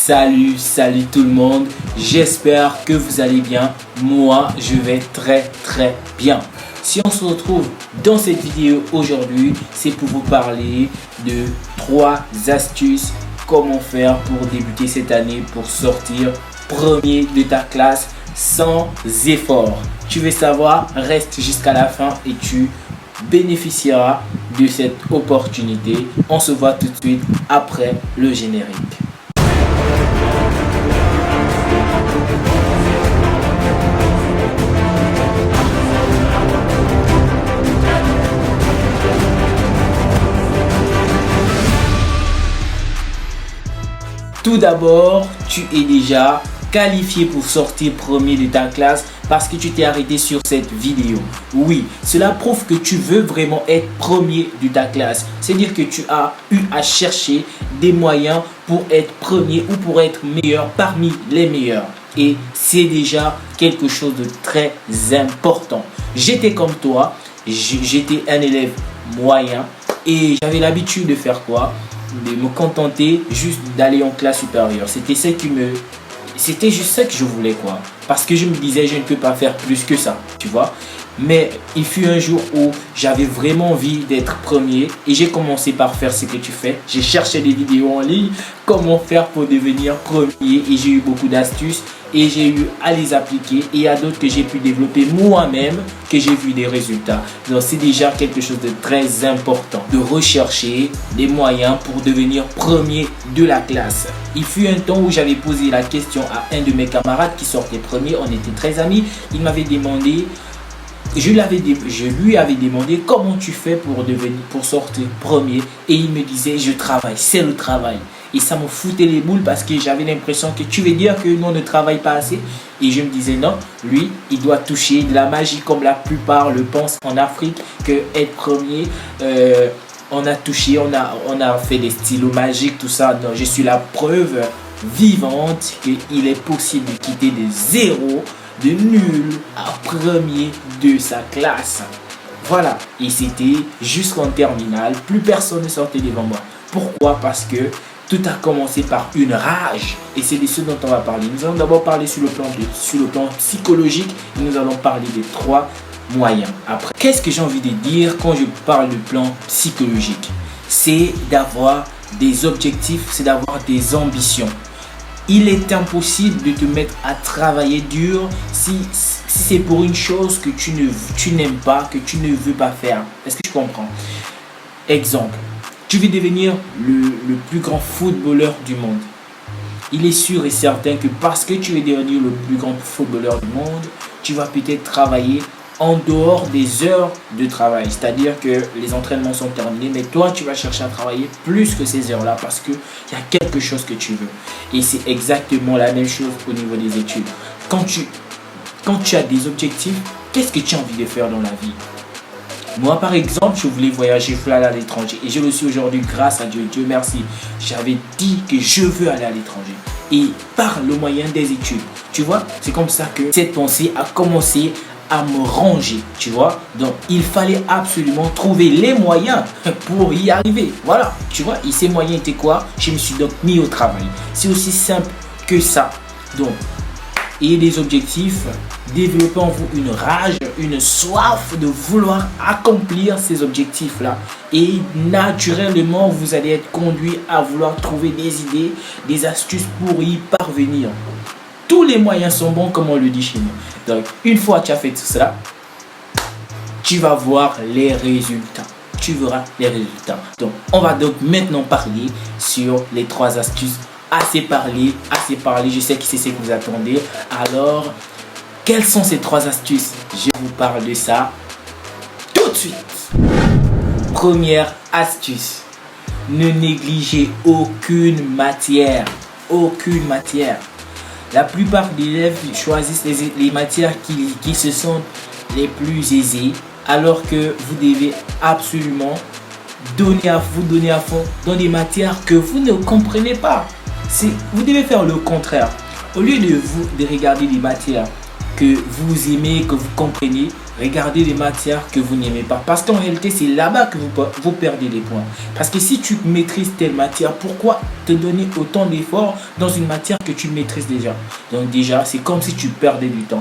Salut tout le monde, j'espère que vous allez bien. Moi je vais très bien. Si on se retrouve dans cette vidéo aujourd'hui, c'est pour vous parler de 3 astuces comment faire pour débuter cette année, pour sortir premier de ta classe sans effort. Tu veux savoir, reste jusqu'à la fin et tu bénéficieras de cette opportunité. On se voit tout de suite après le générique. Tout d'abord, tu es déjà qualifié pour sortir premier de ta classe parce que tu t'es arrêté sur cette vidéo. Oui, cela prouve que tu veux vraiment être premier de ta classe. C'est-à-dire que tu as eu à chercher des moyens pour être premier ou pour être meilleur parmi les meilleurs. Et c'est déjà quelque chose de très important. J'étais comme toi, j'étais un élève moyen et j'avais l'habitude de faire quoi? De me contenter juste d'aller en classe supérieure. C'était juste ça que je voulais quoi. Parce que je me disais je ne peux pas faire plus que ça, tu vois. Mais il fut un jour où j'avais vraiment envie d'être premier et j'ai commencé par faire ce que tu fais. J'ai cherché des vidéos en ligne, comment faire pour devenir premier et j'ai eu beaucoup d'astuces et j'ai eu à les appliquer et il y a d'autres que j'ai pu développer moi-même que j'ai vu des résultats. Donc c'est déjà quelque chose de très important de rechercher des moyens pour devenir premier de la classe. Il fut un temps où j'avais posé la question à un de mes camarades qui sortait premier, on était très amis, il m'avait demandé je lui avais demandé comment tu fais pour sortir premier et il me disait je travaille, c'est le travail. Et ça me foutait les boules parce que j'avais l'impression que tu veux dire que nous on ne travaille pas assez. Et je me disais non, lui il doit toucher de la magie comme la plupart le pensent en Afrique, que être premier, on a touché, on a fait des stylos magiques, tout ça. Non, je suis la preuve vivante qu'il est possible de quitter de zéro, de nul à premier de sa classe. Voilà, et c'était jusqu'en terminale, plus personne ne sortait devant moi. Pourquoi? Parce que tout a commencé par une rage et c'est de ce dont on va parler. Nous allons d'abord parler sur le plan psychologique et nous allons parler des 3 moyens. Après, qu'est-ce que j'ai envie de dire quand je parle du plan psychologique? C'est d'avoir des objectifs, c'est d'avoir des ambitions. Il est impossible de te mettre à travailler dur si c'est pour une chose que tu n'aimes pas, que tu ne veux pas faire. Est-ce que tu comprends? Exemple, tu veux devenir le plus grand footballeur du monde. Il est sûr et certain que parce que tu veux devenir le plus grand footballeur du monde, tu vas peut-être travailler en dehors des heures de travail. C'est-à-dire que les entraînements sont terminés, mais toi, tu vas chercher à travailler plus que ces heures-là parce qu'il y a quelque chose que tu veux. Et c'est exactement la même chose au niveau des études. Quand tu as des objectifs, qu'est-ce que tu as envie de faire dans la vie? Moi, par exemple, je voulais voyager, je voulais aller à l'étranger. Et je le suis aujourd'hui grâce à Dieu. Dieu merci. J'avais dit que je veux aller à l'étranger. Et par le moyen des études. Tu vois, c'est comme ça que cette pensée a commencé à me ranger, tu vois. Donc il fallait absolument trouver les moyens pour y arriver. Voilà, tu vois. Et ces moyens étaient quoi? Je me suis donc mis au travail. C'est aussi simple que ça. Donc, ayez des objectifs, développez en vous une rage, une soif de vouloir accomplir ces objectifs-là. Et naturellement, vous allez être conduit à vouloir trouver des idées, des astuces pour y parvenir. Tous les moyens sont bons, comme on le dit chez nous. Donc, une fois que tu as fait tout cela, tu vas voir les résultats. Tu verras les résultats. Donc, on va donc maintenant parler sur les 3 astuces. Assez parlé. Je sais que c'est ce que vous attendez. Alors, quelles sont ces 3 astuces? Je vous parle de ça tout de suite. Première astuce. Ne négligez aucune matière. Aucune matière. La plupart des élèves choisissent les matières qui se sentent les plus aisées, alors que vous devez absolument donner à fond dans des matières que vous ne comprenez pas. Vous devez faire le contraire. Au lieu de regarder des matières que vous aimez, que vous comprenez, regardez les matières que vous n'aimez pas. Parce qu'en réalité, c'est là-bas que vous perdez des points. Parce que si tu maîtrises telle matière, pourquoi te donner autant d'efforts dans une matière que tu maîtrises déjà? Donc déjà, c'est comme si tu perdais du temps.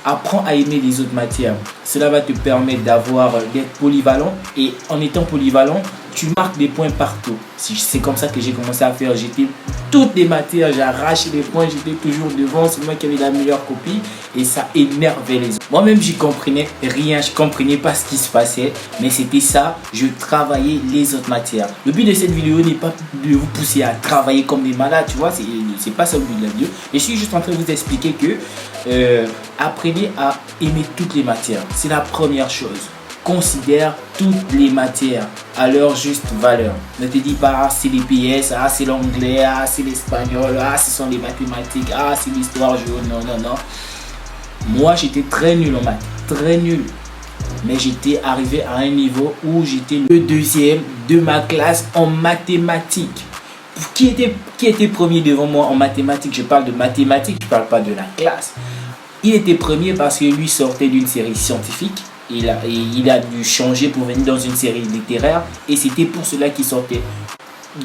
Apprends à aimer les autres matières. Cela va te permettre d'être polyvalent. Et en étant polyvalent, tu marques des points partout. C'est comme ça que j'ai commencé à faire. J'étais toutes les matières, j'ai arraché les points, j'étais toujours devant. C'est moi qui avais la meilleure copie. Et ça énervait les autres. Moi-même, j'y comprenais rien. Je comprenais pas ce qui se passait. Mais c'était ça. Je travaillais les autres matières. Le but de cette vidéo n'est pas de vous pousser à travailler comme des malades. Tu vois, c'est pas ça le but de la vidéo. Je suis juste en train de vous expliquer que apprenez à aimer toutes les matières. C'est la première chose. Considère toutes les matières à leur juste valeur. Ne te dis pas, c'est les PS, c'est l'anglais, c'est l'espagnol, ce sont les mathématiques, c'est l'histoire. Non, non, non. Moi, j'étais très nul en maths. Très nul. Mais j'étais arrivé à un niveau où j'étais le deuxième de ma classe en mathématiques. Qui était premier devant moi en mathématiques? Je parle de mathématiques, je ne parle pas de la classe. Il était premier parce que lui sortait d'une série scientifique. Il a dû changer pour venir dans une série littéraire. Et c'était pour cela qu'il sortait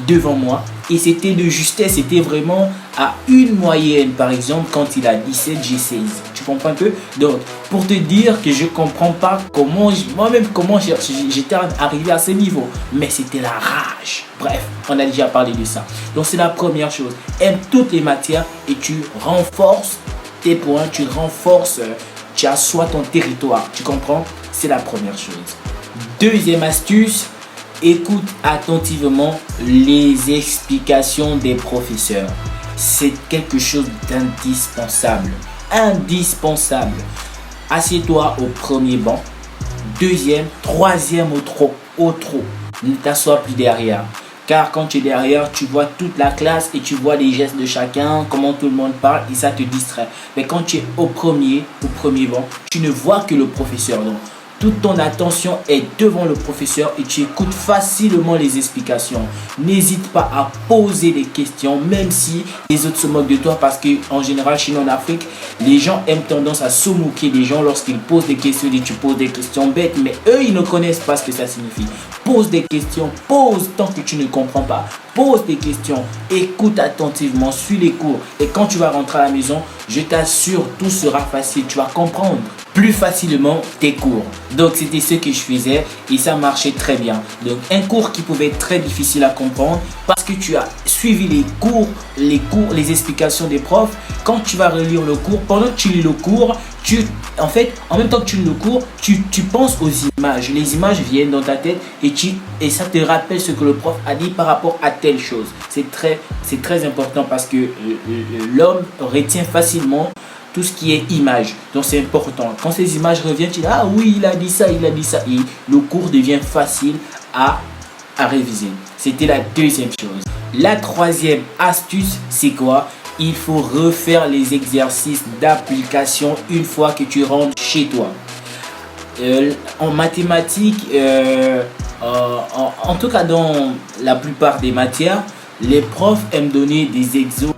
devant moi. Et c'était de justesse. C'était vraiment à une moyenne. Par exemple, quand il a 17, j'ai 16. Tu comprends un peu? Donc, pour te dire que je ne comprends pas moi-même comment j'étais arrivé à ce niveau. Mais c'était la rage. Bref, on a déjà parlé de ça. Donc, c'est la première chose. Aime toutes les matières et tu renforces tes points. Tu renforces... tu assois ton territoire, tu comprends? C'est la première chose. Deuxième astuce, écoute attentivement les explications des professeurs. C'est quelque chose d'indispensable. Indispensable. Assieds-toi au premier banc, deuxième, troisième au trop. Ne t'assois plus derrière. Car quand tu es derrière, tu vois toute la classe et tu vois les gestes de chacun, comment tout le monde parle et ça te distrait. Mais quand tu es au premier banc, tu ne vois que le professeur. Donc, toute ton attention est devant le professeur et tu écoutes facilement les explications. N'hésite pas à poser des questions, même si les autres se moquent de toi, parce qu'en général, chez nous en Afrique, les gens aiment tendance à se moquer des gens lorsqu'ils posent des questions et tu poses des questions bêtes, mais eux, ils ne connaissent pas ce que ça signifie. Pose des questions, pose tant que tu ne comprends pas. Pose des questions, écoute attentivement, suis les cours. Et quand tu vas rentrer à la maison, je t'assure, tout sera facile. Tu vas comprendre plus facilement tes cours. Donc, c'était ce que je faisais et ça marchait très bien. Donc, un cours qui pouvait être très difficile à comprendre parce que tu as suivi les explications des profs. Quand tu vas relire le cours, pendant que tu lis le cours, en même temps que tu lis le cours, tu penses aux images. Les images viennent dans ta tête et ça te rappelle ce que le prof a dit par rapport à telle chose. C'est très important parce que l'homme retient facilement tout ce qui est image. Donc c'est important. Quand ces images reviennent, tu dis ah oui, il a dit ça. Et le cours devient facile à réviser. C'était la deuxième chose. La troisième astuce, c'est quoi? Il faut refaire les exercices d'application une fois que tu rentres chez toi. En mathématiques, en tout cas dans la plupart des matières, les profs aiment donner des exos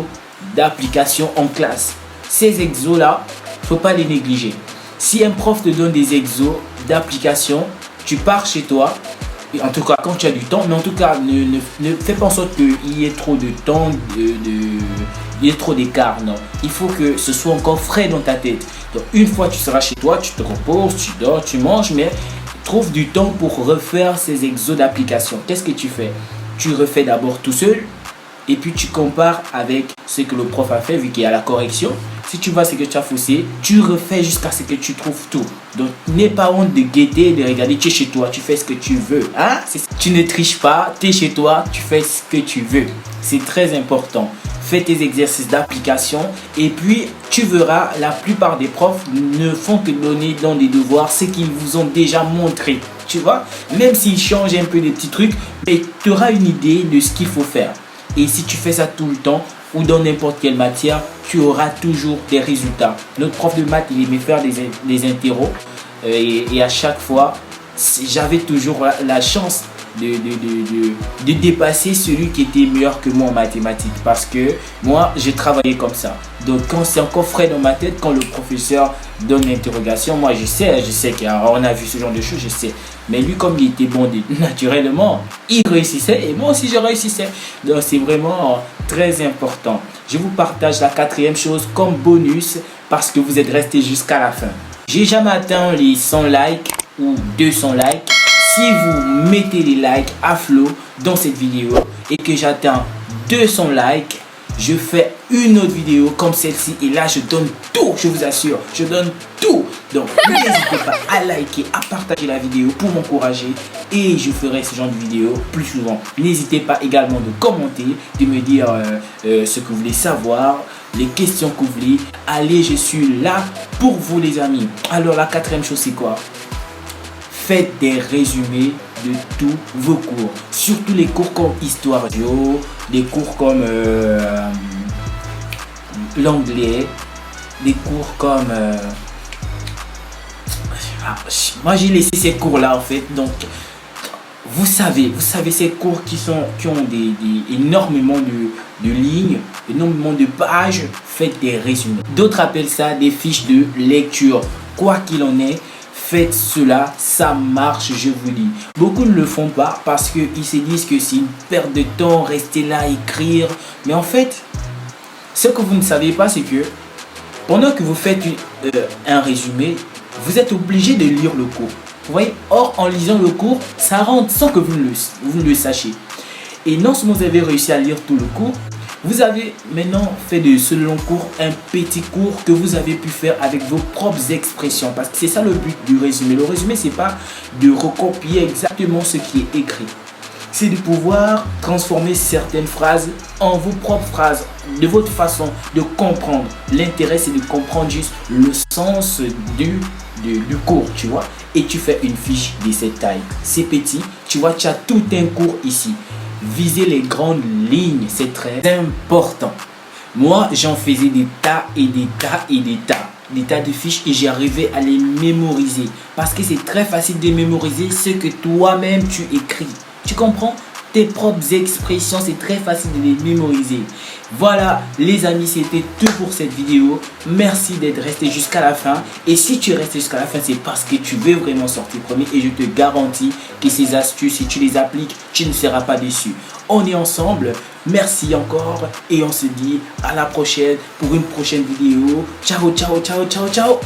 d'application en classe. Ces exos-là, il ne faut pas les négliger. Si un prof te donne des exos d'application, tu pars chez toi, en tout cas quand tu as du temps, mais en tout cas ne fais pas en sorte qu'il y ait trop de temps, il y ait trop d'écart. Non, il faut que ce soit encore frais dans ta tête. Donc une fois que tu seras chez toi, tu te reposes, tu dors, tu manges, mais trouve du temps pour refaire ces exos d'application. Qu'est-ce que tu fais? Tu refais d'abord tout seul. Et puis tu compares avec ce que le prof a fait vu qu'il y a la correction. Si tu vois ce que tu as faussé, tu refais jusqu'à ce que tu trouves tout. Donc n'aie pas honte de guetter, de regarder. Tu es chez toi, tu fais ce que tu veux. Tu ne triches pas, tu es chez toi, tu fais ce que tu veux. C'est très important. Fais tes exercices d'application et puis tu verras, la plupart des profs ne font que donner dans des devoirs ce qu'ils vous ont déjà montré. Tu vois, même s'ils changent un peu des petits trucs, mais tu auras une idée de ce qu'il faut faire. Et si tu fais ça tout le temps ou dans n'importe quelle matière, tu auras toujours des résultats. Notre prof de maths, il aimait faire des interros et à chaque fois, j'avais toujours la chance de dépasser celui qui était meilleur que moi en mathématiques, parce que moi j'ai travaillé comme ça. Donc quand c'est encore frais dans ma tête, quand le professeur donne l'interrogation, moi je sais qu'on a vu ce genre de choses, je sais. Mais lui, comme il était bon naturellement, il réussissait et moi aussi je réussissais. Donc c'est vraiment très important. Je vous partage la quatrième chose comme bonus parce que vous êtes resté jusqu'à la fin. J'ai jamais atteint les 100 likes ou 200 likes. Si vous mettez les likes à flot dans cette vidéo et que j'atteins 200 likes, je fais une autre vidéo comme celle-ci et là je donne tout, je vous assure, je donne tout. Donc n'hésitez pas à liker, à partager la vidéo pour m'encourager et je ferai ce genre de vidéo plus souvent. N'hésitez pas également de commenter, de me dire ce que vous voulez savoir, les questions que vous voulez. Allez, je suis là pour vous les amis. Alors la quatrième chose c'est quoi? Faites des résumés de tous vos cours, surtout les cours comme Histoire Géo, des cours comme l'anglais, des cours comme... moi j'ai laissé ces cours là en fait, donc vous savez ces cours qui ont énormément de lignes, énormément de pages. Faites des résumés. D'autres appellent ça des fiches de lecture. Quoi qu'il en est, faites cela, ça marche, je vous dis. Beaucoup ne le font pas parce qu'ils se disent que c'est une perte de temps, rester là, écrire. Mais en fait, ce que vous ne savez pas, c'est que pendant que vous faites un résumé, vous êtes obligé de lire le cours. Vous voyez, or en lisant le cours, ça rentre sans que vous ne le sachiez. Et non seulement vous avez réussi à lire tout le cours, vous avez maintenant fait de ce long cours un petit cours que vous avez pu faire avec vos propres expressions. Parce que c'est ça le but du résumé. Le résumé, c'est pas de recopier exactement ce qui est écrit. C'est de pouvoir transformer certaines phrases en vos propres phrases, de votre façon de comprendre. L'intérêt, c'est de comprendre juste le sens du cours, tu vois. Et tu fais une fiche de cette taille. C'est petit, tu vois, tu as tout un cours ici. Viser les grandes lignes, c'est très important. Moi, j'en faisais des tas et des tas et des tas de fiches et j'arrivais à les mémoriser. Parce que c'est très facile de mémoriser ce que toi-même tu écris. Tu comprends? Tes propres expressions, c'est très facile de les mémoriser. Voilà les amis, c'était tout pour cette vidéo. Merci d'être resté jusqu'à la fin. Et si tu restes jusqu'à la fin, c'est parce que tu veux vraiment sortir premier. Et je te garantis que ces astuces, si tu les appliques, tu ne seras pas déçu. On est ensemble. Merci encore. Et on se dit à la prochaine pour une prochaine vidéo. Ciao, ciao, ciao, ciao, ciao.